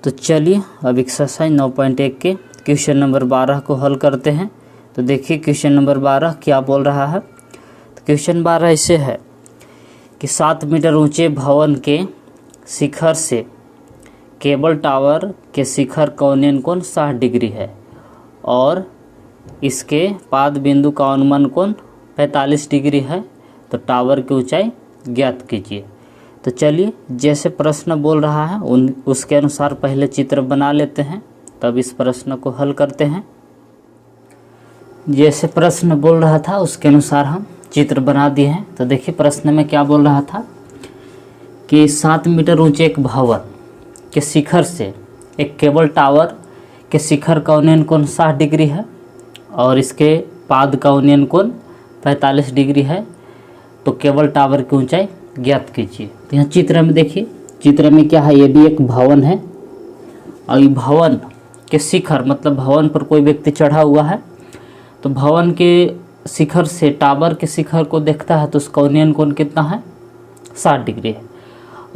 तो चलिए अब एक्सरसाइज 9.1 के क्वेश्चन नंबर 12 को हल करते हैं। तो देखिए क्वेश्चन नंबर 12 क्या बोल रहा है। तो क्वेश्चन 12 ऐसे है कि 7 मीटर ऊंचे भवन के शिखर से केबल टावर के शिखर का औन्नयन कोण 60 डिग्री है और इसके पाद बिंदु का अनुमान कोण 45 डिग्री है। तो टावर की ऊंचाई ज्ञात कीजिए। तो चलिए जैसे प्रश्न बोल रहा है उसके अनुसार पहले चित्र बना लेते हैं, तब इस प्रश्न को हल करते हैं। जैसे प्रश्न बोल रहा था उसके अनुसार हम चित्र बना दिए हैं। तो देखिए प्रश्न में क्या बोल रहा था कि 7 मीटर ऊंचे एक भवन के शिखर से एक केबल टावर के शिखर का औन्नयन कोण 60 डिग्री है और इसके पाद का औन्नयन कोण 45 डिग्री है। तो केबल टावर की ऊंचाई ज्ञात कीजिए। तो यहाँ चित्र में देखिए, चित्र में क्या है, ये भी एक भवन है और ये भवन के शिखर मतलब भवन पर कोई व्यक्ति चढ़ा हुआ है। तो भवन के शिखर से टावर के शिखर को देखता है तो उसका औन्नयन कोण कितना है, 60 डिग्री है।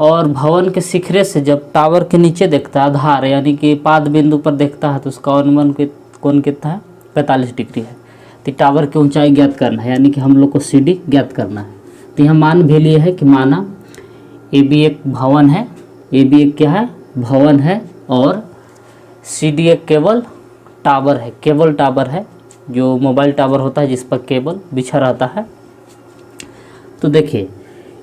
और भवन के शिखरे से जब टावर के नीचे देखता है आधार यानी कि पाद बिंदु पर देखता है तो उसका अनुमान कोण कितना है, 45 डिग्री है। तो टावर की ऊंचाई ज्ञात करना है यानी कि हम लोग को CD ज्ञात करना है। तो यहाँ मान भी लिए है कि माना ये भी एक भवन है, ये भी एक क्या है, भवन है और CD एक केबल टावर है। केबल टावर है जो मोबाइल टावर होता है जिस पर केबल बिछा रहता है। तो देखिए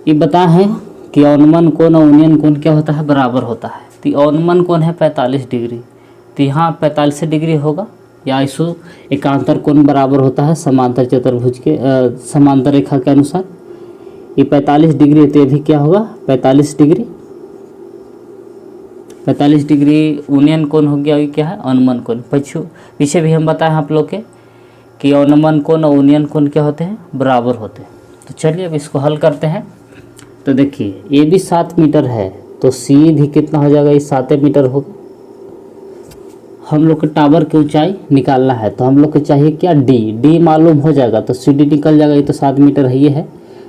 ये बता है कि अनुमान कोण और औन्नयन कोण क्या होता है, बराबर होता है। तो अनुमान कोण है 45 डिग्री, तो यहाँ 45 डिग्री होगा या इसो एकांतर कोण बराबर होता है समांतर चतुर्भुज के समांतर रेखा के अनुसार। ये 45 डिग्री तो ये भी क्या होगा 45 डिग्री। 45 डिग्री औन्नयन कोण हो गया, ये क्या है, अनुमान कोण। पीछे भी हम बताए आप लोग के कि अनुमान कोण और औन्नयन कोण क्या होते हैं, बराबर होते हैं। तो चलिए अब इसको हल करते हैं। तो देखिए ये भी 7 मीटर है तो C भी कितना हो जाएगा, ये 7 मीटर होगा। हम लोग के टावर की ऊंचाई निकालना है तो हम लोग को चाहिए क्या, D मालूम हो जाएगा तो CD निकल जाएगा। ये तो 7 मीटर है ये है।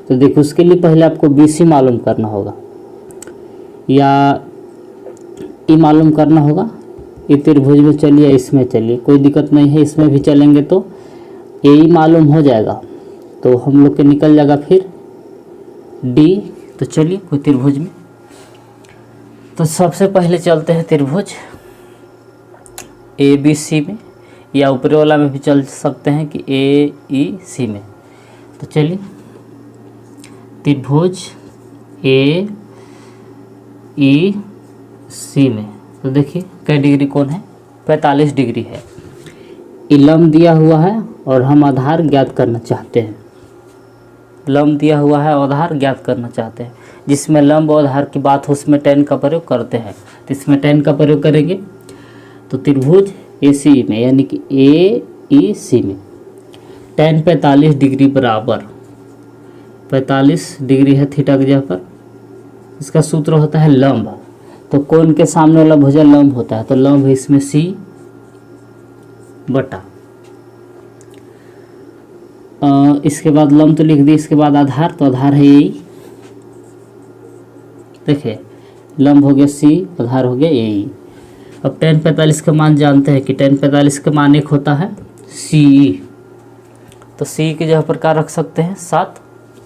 तो देखिए उसके लिए पहले आपको BC मालूम करना होगा या E मालूम करना होगा। ये त्रिभुज में चलिए, इसमें चलिए, कोई दिक्कत नहीं है, इसमें भी चलेंगे तो AE मालूम हो जाएगा तो हम लोग के निकल जाएगा फिर D। तो चलिए कोई त्रिभुज में, तो सबसे पहले चलते हैं त्रिभुज ABC में या ऊपरी वाला में भी चल सकते हैं कि AEC में। तो चलिए त्रिभुज AEC में तो देखिए कई डिग्री कोण है, 45 डिग्री है। लंब दिया हुआ है और हम आधार ज्ञात करना चाहते हैं। लंब दिया हुआ है और आधार ज्ञात करना चाहते हैं। जिसमें लंब और आधार की बात हो उसमें tan का प्रयोग करते हैं, तो इसमें tan का प्रयोग करेंगे। तो त्रिभुज AC में यानी कि AEC में tan 45 डिग्री बराबर 45 डिग्री है थीटा की जगह पर। इसका सूत्र होता है लंब, तो कोण के सामने वाला भुजा लंब होता है तो लंब है इसमें C बटा इसके बाद लंब तो लिख दिए, इसके बाद आधार, तो आधार है AE। देखिए लंब हो गया C, आधार हो गया AE। अब tan 45 का मान जानते हैं कि tan 45 का मान एक होता है CE। तो C की जगह पर क्या रख सकते हैं, 7।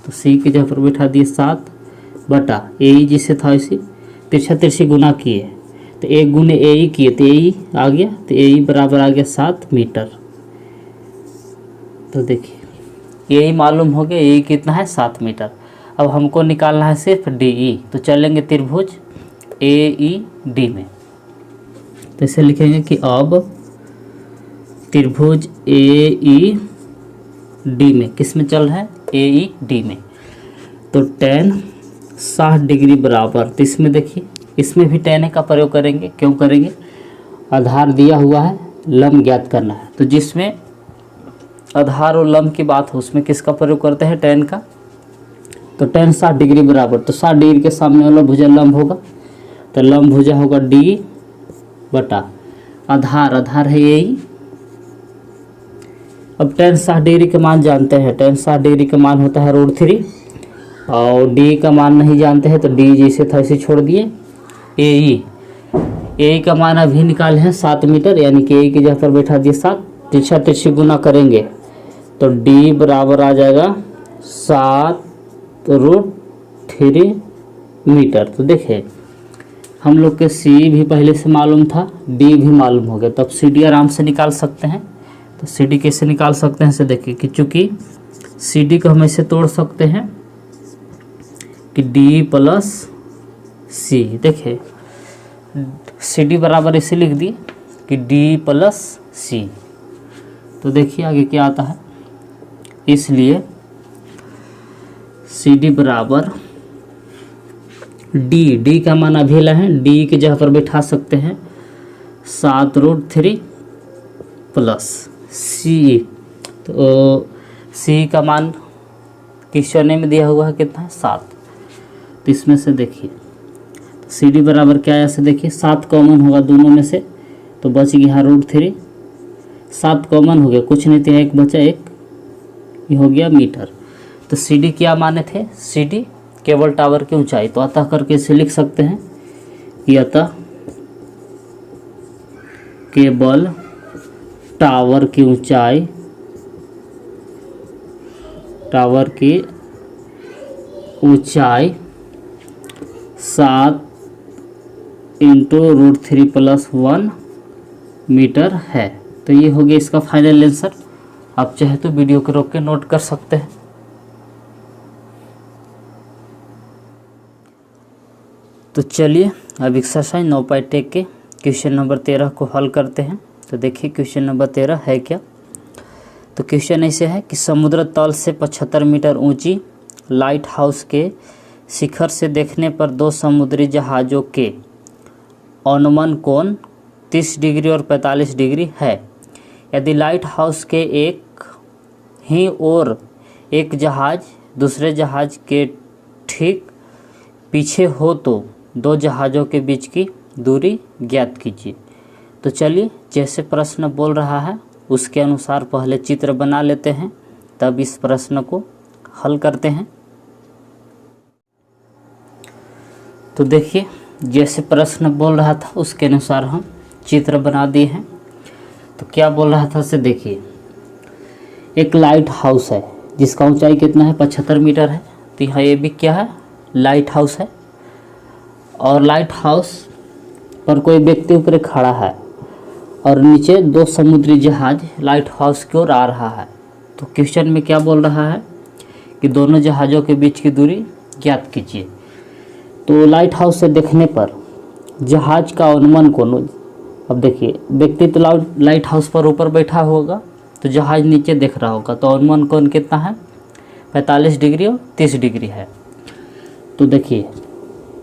तो C की जगह पर बैठा दिए 7 बटा AE जिसे था इसी तिरछा तिरछी गुना किए तो 1 गुने AE किए तो AE आ गया, तो AE बराबर आ गया 7 मीटर। तो देखिए AE मालूम हो गया, AE कितना है 7 मीटर। अब हमको निकालना है सिर्फ DE। तो चलेंगे त्रिभुज AED में। तो इसे लिखेंगे कि अब त्रिभुज AED में किस में चल रहा है, AED में। तो tan 60 डिग्री बराबर, तो इसमें देखिए इसमें भी tan का प्रयोग करेंगे। क्यों करेंगे, आधार दिया हुआ है, लंब ज्ञात करना है। तो जिसमें आधार और लंब की बात हो उसमें किसका प्रयोग करते हैं, tan का। तो tan 60 डिग्री बराबर, तो 60 डिग्री के सामने वाला भुजा लंब होगा तो लंब भुजा होगा D बटा आधार, आधार है AE। अब tan 60 डिग्री के मान जानते हैं, tan 60 डिग्री का मान होता है √3 और D का मान नहीं जानते हैं तो D जैसे था इसे छोड़ दिए। AE ए का मान अभी निकाले हैं 7 मीटर, यानी कि ए की जगह पर बैठा दिए 7, तिरछा तिरछी गुना करेंगे तो डी बराबर आ जाएगा 7√3 मीटर। तो देखिए हम लोग के सी भी पहले से मालूम था, डी भी मालूम हो गया, तब सी डी आराम से निकाल सकते हैं। तो सी डी कैसे निकाल सकते हैं इसे देखिए कि चूँकि सी डी को हम ऐसे तोड़ सकते हैं कि डी प्लस सी। देखिए सी डी बराबर इसे लिख दिए कि डी प्लस सी। तो देखिए आगे क्या आता है, इसलिए सी डी बराबर डी का मान अभी है, डी की जगह पर बैठा सकते हैं 7√3 प्लस सी। तो सी का मान क्वेश्चन में दिया हुआ है कितना है 7। तो इसमें से देखिए सी डी बराबर क्या है, ऐसे देखिए 7 कॉमन होगा दोनों में से तो बच गया √3, 7 कॉमन हो गया, कुछ नहीं था, एक बचा, एक ये हो गया मीटर। तो सी डी क्या माने थे, सी डी केबल टावर की ऊंचाई। तो अतः करके इसे लिख सकते हैं कि अतः केबल टावर की ऊंचाई, टावर की ऊंचाई 7 × √3 + 1 मीटर है। तो ये हो गया इसका फाइनल आंसर। आप चाहे तो वीडियो को रोक के नोट कर सकते हैं। तो चलिए अब एक्सरसाइज 9.1 के क्वेश्चन नंबर 13 को हल करते हैं। तो देखिए क्वेश्चन नंबर 13 है क्या। तो क्वेश्चन ऐसे है कि समुद्र तल से 75 मीटर ऊंची लाइट हाउस के शिखर से देखने पर 2 समुद्री जहाज़ों के अनुमान कोण 30 डिग्री और 45 डिग्री है। यदि लाइट हाउस के एक ही ओर एक जहाज़ दूसरे जहाज़ के ठीक पीछे हो तो 2 जहाज़ों के बीच की दूरी ज्ञात कीजिए। तो चलिए जैसे प्रश्न बोल रहा है उसके अनुसार पहले चित्र बना लेते हैं, तब इस प्रश्न को हल करते हैं। तो देखिए जैसे प्रश्न बोल रहा था उसके अनुसार हम चित्र बना दिए हैं। तो क्या बोल रहा था से देखिए, एक लाइट हाउस है जिसका ऊंचाई कितना है 75 मीटर है। तो यहाँ ये भी क्या है, लाइट हाउस है, और लाइट हाउस पर कोई व्यक्ति ऊपर खड़ा है और नीचे 2 समुद्री जहाज लाइट हाउस की ओर आ रहा है। तो क्वेश्चन में क्या बोल रहा है कि दोनों जहाज़ों के बीच की दूरी ज्ञात कीजिए। तो लाइट हाउस से देखने पर जहाज का अनुमान कोण, अब देखिए व्यक्ति तो लाइट हाउस पर ऊपर बैठा होगा तो जहाज नीचे देख रहा होगा, तो अनुमान कोण कितना है 45 डिग्री और 30 डिग्री है। तो देखिए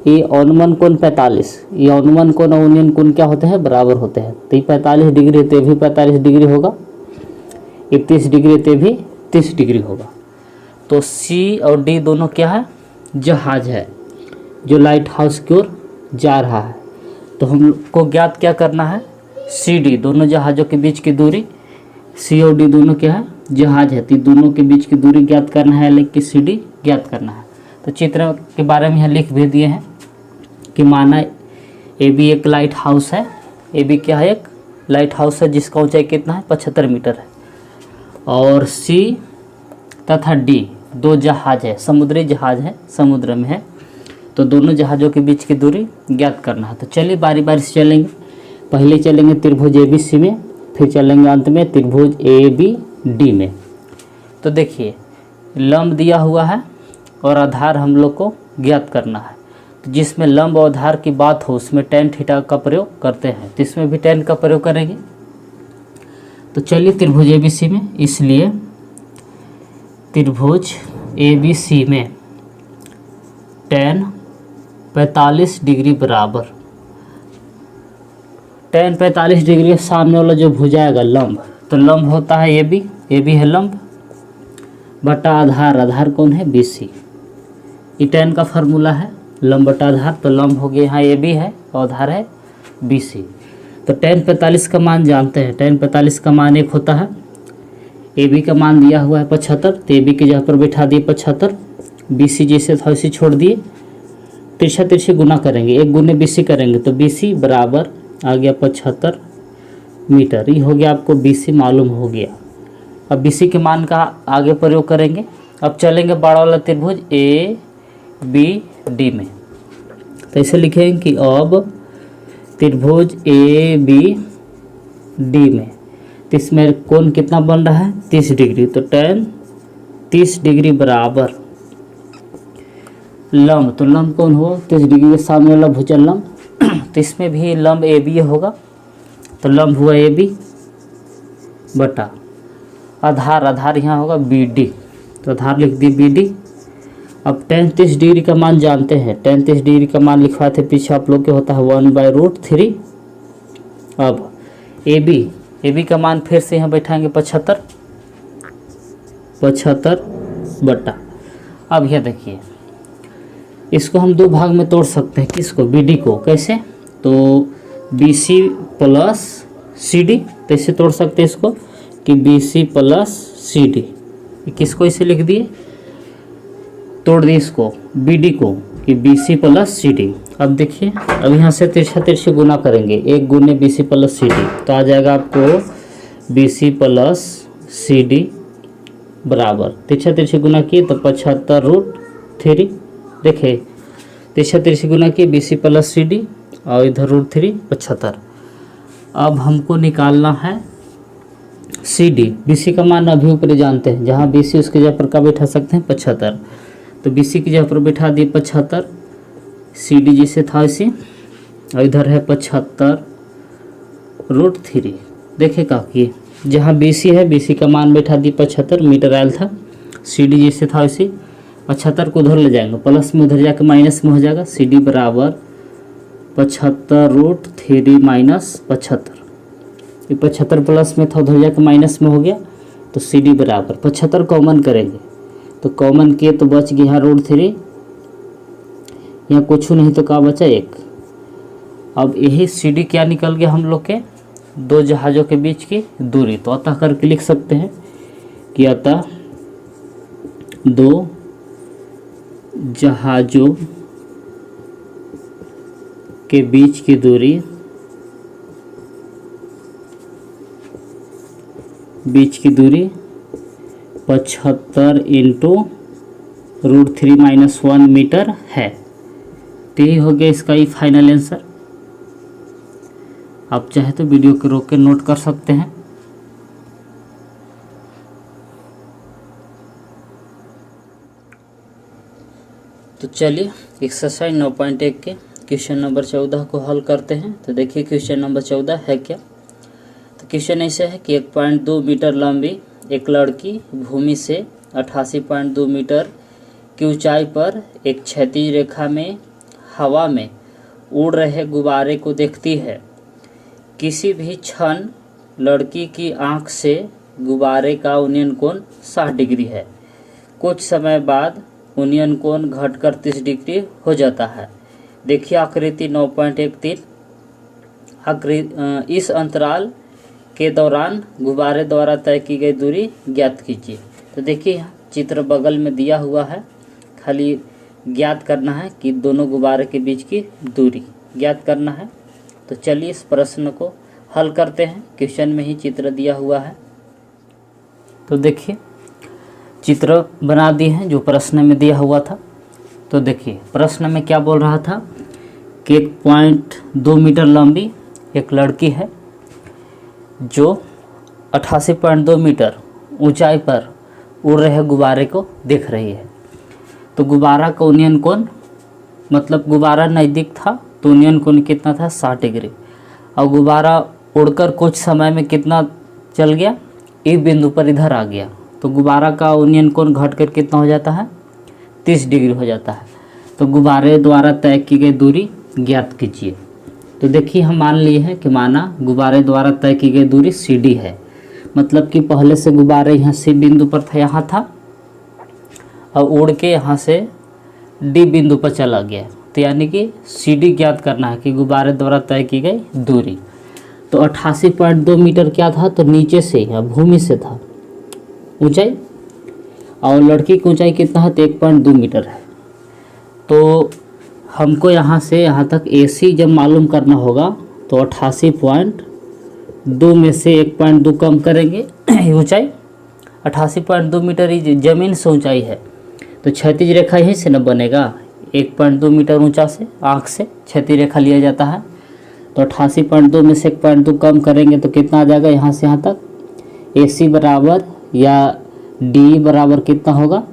ये अनुमान कोण 45, ये अनुमान कोण और उन्नयन कोण क्या होते हैं, बराबर होते हैं। तो ये 45 डिग्री तो भी 45 डिग्री होगा, ये 30 डिग्री तो भी 30 डिग्री होगा। तो सी और डी दोनों क्या है, जहाज है जो लाइट हाउस की ओर जा रहा है। तो हमको ज्ञात क्या करना है, सी डी दोनों जहाज़ों के बीच की दूरी, सी और डी दोनों क्या है, जहाज है, तो दोनों के बीच की दूरी ज्ञात करना है, लेकिन सी डी ज्ञात करना है। तो चित्र के बारे में यहाँ लिख भी दिए हैं कि माना ए बी एक लाइट हाउस है, ए बी क्या है, एक लाइट हाउस है जिसका ऊंचाई कितना है 75 मीटर है, और सी तथा डी 2 जहाज है, समुद्री जहाज है, समुद्र में है। तो दोनों जहाज़ों के बीच की दूरी ज्ञात करना है। तो चलिए बारी बारी से चलेंगे। पहले चलेंगे त्रिभुज ए बी सी में, फिर चलेंगे अंत में त्रिभुज ए बी डी में। तो देखिए लंब दिया हुआ है और आधार हम लोग को ज्ञात करना है। तो जिसमें लंब और आधार की बात हो उसमें tan थीटा का प्रयोग करते हैं, तो इसमें भी tan का प्रयोग करेंगे। तो चलिए त्रिभुज ए बी सी में, इसलिए त्रिभुज ए बी सी में tan 45 डिग्री बराबर, tan 45 डिग्री सामने वाला जो भुजा आएगा लंब, तो लंब होता है ए बी है लंब बटा आधार, आधार कौन है बी सी। ये tan का फार्मूला है, लंब बटा आधार, तो लंब हो गया यहाँ ए बी है और आधार है बी सी। तो tan 45 का मान जानते हैं, tan 45 का मान 1 होता है, ए बी का मान दिया हुआ है 75, तो ए बी की जगह पर बैठा दिए 75, बी सी जैसे था वैसे छोड़ दिए, तिरछा तिरछी गुना करेंगे, 1 गुने बी सी करेंगे तो बी सी बराबर आ गया 75 मीटर। ये हो गया, आपको BC मालूम हो गया। अब BC के मान का आगे प्रयोग करेंगे। अब चलेंगे बड़ा वाला त्रिभुज ABD में। तो ऐसे लिखेंगे कि अब त्रिभुज ABD में, तो इसमें कोण कितना बन रहा है 30 डिग्री। तो tan 30 डिग्री बराबर लंब, तो लंब कौन हो 30 डिग्री के सामने वाला भुजन लंब। तो इसमें भी लंब AB होगा, तो लंब हुआ AB बटा आधार, आधार यहाँ होगा BD, तो आधार लिख दी BD। अब tan 30 डिग्री का मान जानते हैं, tan 30 डिग्री का मान लिखवाए थे पीछे आप लोग के, होता है 1/√3। अब AB का मान फिर से यहाँ बैठाएंगे 75 बटा। अब यह देखिए, इसको हम दो भाग में तोड़ सकते हैं। किसको? BD को। कैसे? तो BC प्लस CD, तो इसे तोड़ सकते हैं इसको कि BC प्लस CD। किसको इसे लिख दिए, तोड़ दिए इसको BD को कि BC प्लस CD। अब देखिए, अब यहाँ से तिरछा तिरछी गुना करेंगे, 1 गुने BC प्लस CD, तो आ जाएगा आपको BC प्लस CD बराबर, तिरछा तिरछी गुना किए तो 75√3। देखिए तिरछा तिरछी गुना किए BC प्लस CD और इधर √3 75। अब हमको निकालना है CD। BC का मान अभी ऊपर जानते हैं, जहाँ BC उसकी जगह पर क्या बैठा सकते हैं 75, तो BC की जगह पर बैठा दिए 75, CD जैसे था इसे, और इधर है 75√3। देखे का कि जहाँ BC है BC का मान बैठा दिए 75 मीटर आयल था, CD जैसे था इसे 75 को उधर ले जाएंगे, प्लस में उधर जाकर माइनस में हो जाएगा, CD बराबर 75√3 माइनस 75। ये 75 प्लस में था, उधर जाकर माइनस में हो गया, तो CD बराबर 75 कॉमन करेंगे, तो कॉमन किए तो बच गया यहाँ √3, यहाँ कुछ नहीं तो क्या बचा 1। अब यही CD क्या निकल गया हम लोग के, दो जहाज़ों के बीच की दूरी। तो अतः करके लिख सकते हैं कि अतः दो जहाज़ों के बीच की दूरी 75 इंटू √3 - 1 मीटर है। तो यही हो गया इसका ही फाइनल आंसर। आप चाहे तो वीडियो को रोक के नोट कर सकते हैं। तो चलिए एक्सरसाइज 9.1 के क्वेश्चन नंबर 14 को हल करते हैं। तो देखिए क्वेश्चन नंबर 14 है क्या। तो क्वेश्चन ऐसे है कि 1.2 मीटर लंबी एक लड़की भूमि से 88.2 मीटर की ऊंचाई पर एक क्षैतिज रेखा में हवा में उड़ रहे गुब्बारे को देखती है। किसी भी क्षण लड़की की आंख से गुब्बारे का उन्नयन कोण 60 डिग्री है। कुछ समय बाद उन्नयन कोण घटकर 30 डिग्री हो जाता है। देखिए आकृति 9.13। इस अंतराल के दौरान गुब्बारे द्वारा तय की गई दूरी ज्ञात कीजिए। तो देखिए चित्र बगल में दिया हुआ है, खाली ज्ञात करना है कि दोनों गुब्बारे के बीच की दूरी ज्ञात करना है। तो चलिए इस प्रश्न को हल करते हैं। क्वेश्चन में ही चित्र दिया हुआ है, तो देखिए चित्र बना दिए हैं जो प्रश्न में दिया हुआ था। तो देखिए प्रश्न में क्या बोल रहा था कि 1.2 मीटर लंबी एक लड़की है जो 88.2 मीटर ऊंचाई पर उड़ रहे गुब्बारे को देख रही है। तो गुब्बारा का उन्नयन कोण, मतलब गुब्बारा नज़दीक था तो उन्नयन कोण कितना था 60 डिग्री, और गुब्बारा उड़कर कुछ समय में कितना चल गया, एक बिंदु पर इधर आ गया, तो गुब्बारा का उन्नयन कोण घटकर कितना हो जाता है 30 डिग्री हो जाता है। तो गुब्बारे द्वारा तय की गई दूरी ज्ञात कीजिए। तो देखिए हम मान लिए हैं कि माना गुब्बारे द्वारा तय की गई दूरी CD है, मतलब कि पहले से गुब्बारे यहाँ C बिंदु पर था, यहाँ था, और उड़ के यहाँ से D बिंदु पर चला गया। तो यानी कि CD ज्ञात करना है कि गुब्बारे द्वारा तय की गई दूरी। तो 88.2 मीटर क्या था, तो नीचे से या भूमि से था ऊंचाई, और लड़की की ऊंचाई कितना है तो 1.2 मीटर है। तो हमको यहाँ से यहाँ तक AC जब मालूम करना होगा तो 88.2 में से 1.2 कम करेंगे ऊंचाई 88.2 मीटर ही ज़मीन से ऊंचाई है, तो क्षैतिज रेखा यहीं से न बनेगा। 1.2 मीटर ऊंचा से आँख से क्षैतिज रेखा लिया जाता है, तो 88.2 में से 1.2 कम करेंगे तो कितना आ जाएगा यहाँ से यहाँ तक। AC बराबर या DE बराबर कितना होगा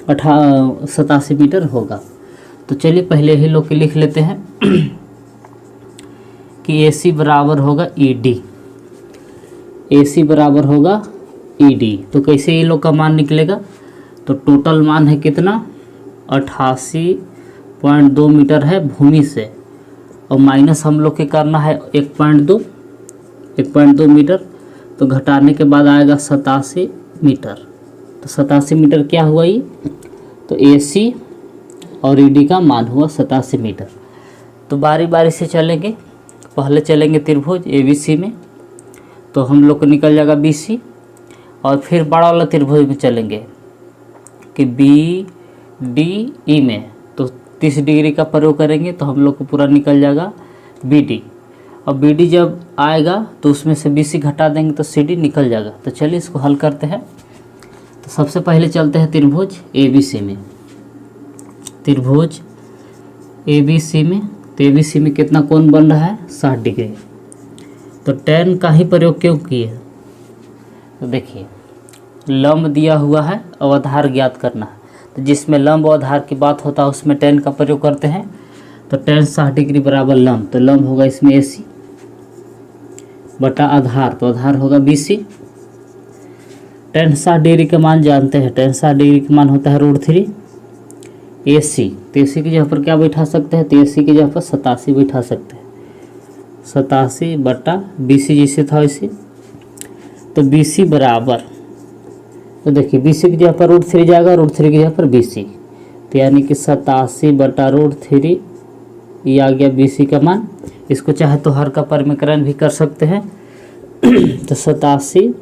87 मीटर होगा। तो चलिए पहले ही लोग के लिख लेते हैं कि AC बराबर होगा ED, AC बराबर होगा ED। तो कैसे ये लोग का मान निकलेगा, तो टोटल मान है कितना 88.2 मीटर है भूमि से, और माइनस हम लोग के करना है 1.2 मीटर, तो घटाने के बाद आएगा 87 मीटर। तो 87 मीटर क्या हुआ ये, तो AC और ED का मान हुआ 87 मीटर। तो बारी बारी से चलेंगे, पहले चलेंगे त्रिभुज ABC में, तो हम लोग को निकल जाएगा BC, और फिर बड़ा वाला त्रिभुज में चलेंगे कि BDE में, तो 30 डिग्री का प्रयोग करेंगे तो हम लोग को पूरा निकल जाएगा BD, और BD जब आएगा तो उसमें से BC घटा देंगे तो CD निकल जाएगा। तो चलिए इसको हल करते हैं। तो सबसे पहले चलते हैं त्रिभुज ABC में, त्रिभुज ABC में, तो ABC में कितना कोण बन रहा है 60 डिग्री, तो tan का ही प्रयोग क्यों किए, तो देखिए लंब दिया हुआ है और आधार ज्ञात करना है, तो जिसमें लंब और आधार की बात होता है उसमें tan का प्रयोग करते हैं। तो tan 60 डिग्री बराबर लंब, तो लंब होगा इसमें AC बटा आधार, तो आधार होगा BC। tan 60 डिग्री का मान जानते हैं, tan 60 डिग्री का मान होता है √3 AC, तो AC की जगह पर क्या बैठा सकते हैं, तो AC की जगह पर 87 बैठा सकते हैं, 87 बटा BC जिसे था वैसे, तो BC बराबर, तो देखिए BC की जगह पर √3 जाएगा, √3 की जगह पर BC, तो यानी कि 87 बटा √3 ये आ गया BC का मान। इसको चाहे तो हर का परिमीकरण भी कर सकते हैं तो 87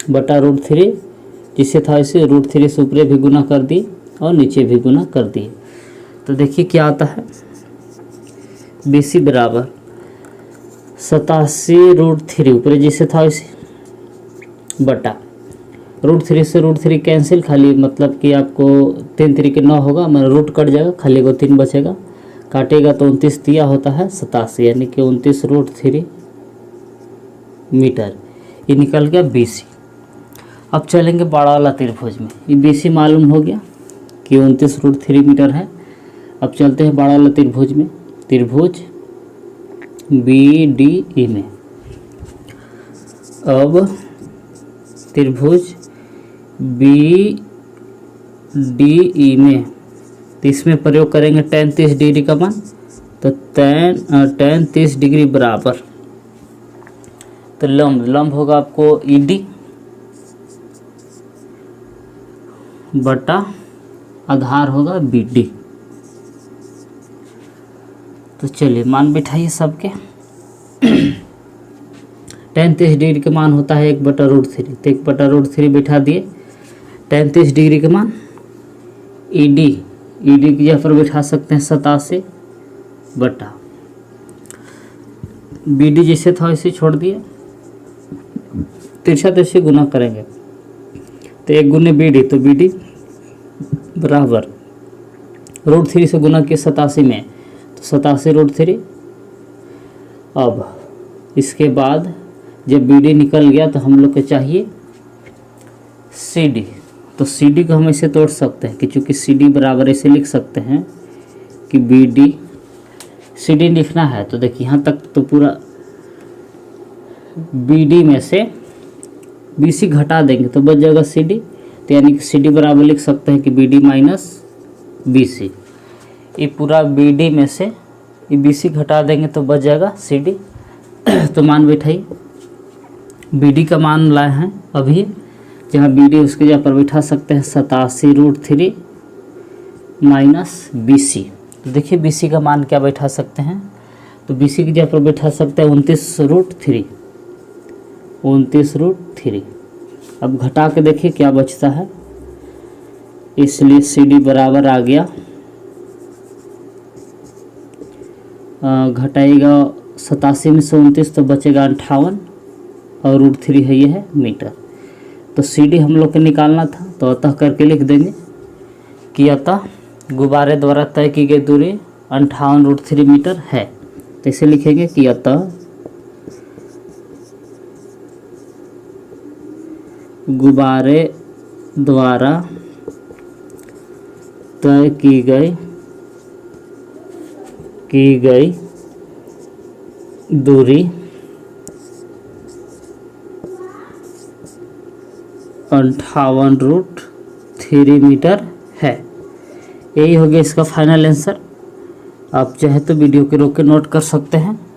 बटा √3 जिसे था इसे √3 से ऊपर भी गुना कर दिए और नीचे भी गुना कर दिए। तो देखिए क्या आता है, BC बराबर 87 √3 ऊपर जिसे था इसे बटा √3 से √3 कैंसिल, खाली मतलब कि आपको 3 तरीके 9 होगा, मतलब रूट कट जाएगा, खाली को 3 बचेगा, काटेगा तो 29 दिया होता है 87, यानी कि 29 √3 मीटर, ये निकल गया BC। अब चलेंगे बड़ा वाला त्रिभुज में, ये BC मालूम हो गया कि 29 √3 मीटर है। अब चलते हैं बड़ा वाला त्रिभुज में, त्रिभुज BDE में। अब त्रिभुज BDE में, तो इसमें प्रयोग करेंगे tan 30 डिग्री का मान, तो tan 30 डिग्री बराबर, तो लंब होगा आपको ED बटा आधार होगा BD। तो चलिए मान बिठाइए सबके tan 30 डिग्री का मान होता है 1/√3, तो 1/√3 बिठा दिए। tan 30 डिग्री का मान ED की जगह पर बिठा सकते हैं 87 बटा BD जैसे था वैसे छोड़ दिए, तिरछा तिरछे गुना करेंगे तो 1 गुने BD, तो BD बराबर √3 से गुना किया 87 में, तो 87 √3। अब इसके बाद जब BD निकल गया तो हम लोग को चाहिए CD, तो CD को हम ऐसे तोड़ सकते हैं कि चूँकि CD बराबर ऐसे लिख सकते हैं कि BD, CD लिखना है तो देखिए यहाँ तक तो पूरा BD में से BC घटा देंगे तो बच जाएगा CD, तो यानी कि CD बराबर लिख सकते हैं कि BD माइनस BC। ये पूरा BD में से ये BC घटा देंगे तो बच जाएगा CD। तो मान बैठाइए, BD का मान लाए हैं अभी, जहाँ BD उसके जगह पर बैठा सकते हैं 87 √3 माइनस BC। तो देखिए BC का मान क्या बैठा सकते हैं, तो BC की जगह पर बैठा सकते हैं 29 √3। अब घटा के देखिए क्या बचता है, इसलिए CD बराबर आ गया, घटाएगा 87 में से 29 तो बचेगा 58 और √3 है, ये है मीटर। तो CD हम लोग को निकालना था, तो अतः करके लिख देंगे कि अतः गुब्बारे द्वारा तय की गई दूरी 58√3 मीटर है। तो इसे लिखेंगे कि अतः गुब्बारे द्वारा तय की गई दूरी 58√3 मीटर है। यही हो गया इसका फाइनल आंसर। आप चाहे तो वीडियो के रोक के नोट कर सकते हैं।